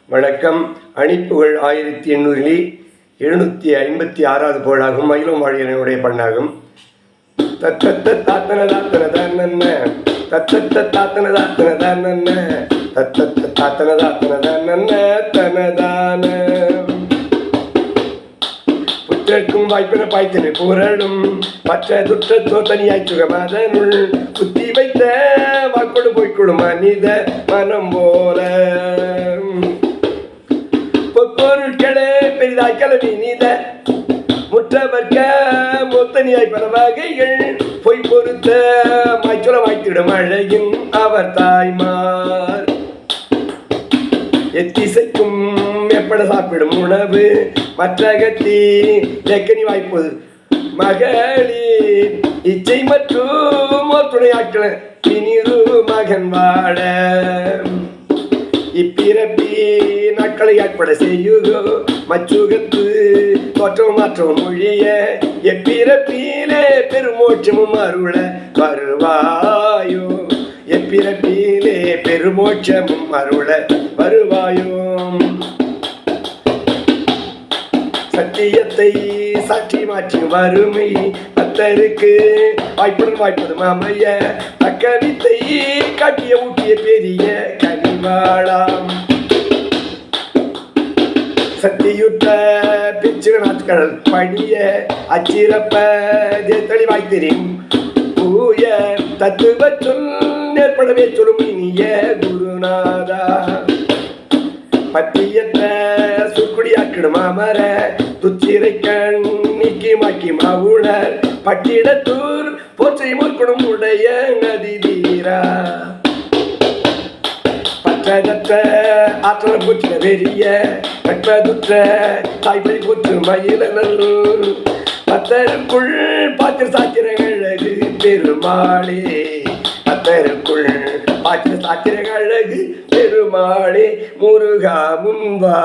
வணக்கம். அணிப்புகள் 1856 புகழாகும். மயிலும் வாழியனுடைய பண்ணாகும். தத்தத்த தாத்தன தாத்தன தானன்ன தத்தத்த தாத்தன தாத்தன தானன்ன தத்தத்த தாத்தன தாத்தன தானன்ன தனதான புற்றற்கும் வாய்ப்பின பாய்த்தினை புரளும் மற்ற துற்றத்தோ தனியாய் சுகமாதனுள் குத்தி வைத்த வாக்கொடு போய்க்கொடும் மனித மனம் போல பொருட்களே பெரிதாய் கலவி நீத முற்றவர்க்க மொத்தனியாய் பல வகைகள் பொய் பொறுத்த மாய்ச்சொல வாய்த்திடும் அழகின் அவர் தாய்மார் எத்திசைக்கும் எப்பட சாப்பிடும் உணவு மற்றகத்தி லெக்கனி வாய்ப்பது மகளிர் இச்சை மற்றும் துணையாட்கள் இனிரு மகன் வாட இப்பிறப்பி நாட்களை ஏற்பட செய்யுகோ மச்சுகத்து தோற்றம் மாற்றம் மொழிய எப்பிறப்பிலே பெருமோட்சமும் அருள வருவாயோ எப்பிறப்பிலே பெருமோட்சமும் அருள வருவாயோ சத்தியத்தை சாட்சி மாற்றி வறுமை பத்தருக்கு வாய்ப்புடன் வாய்ப்பது மாமைய தக்கவித்தை காட்டிய ஊட்டிய பெரிய கனிவாளாம் சக்தியுற்ற பிச்சு நாட்கள் பணிய அச்சிறப்ப தெளிவாய் தெரியும் பூய தத்துவ சொல் ஏற்படவே சொல்லும் இனிய குருநாதா பத்தியற்ற சுக்குடியாக்கிடும் அமர துச்சிரை கண் நீக்கி மாக்கி மாவுணர் பட்டிடத்தூர் போற்றை முற்கொடும் உடைய நதி தீரா பற்றதற்ற ஆற்றல் பூச்சின வெறிய கற்பதுற்ற தாய்ப்பை போற்று மயிலனல் பத்தருக்குள் பாத்திர சாத்திர அழகு பெருமாளே பத்தருக்குள் பாத்திர சாத்திர அழகு பெருமாளே முருகா முன்வா.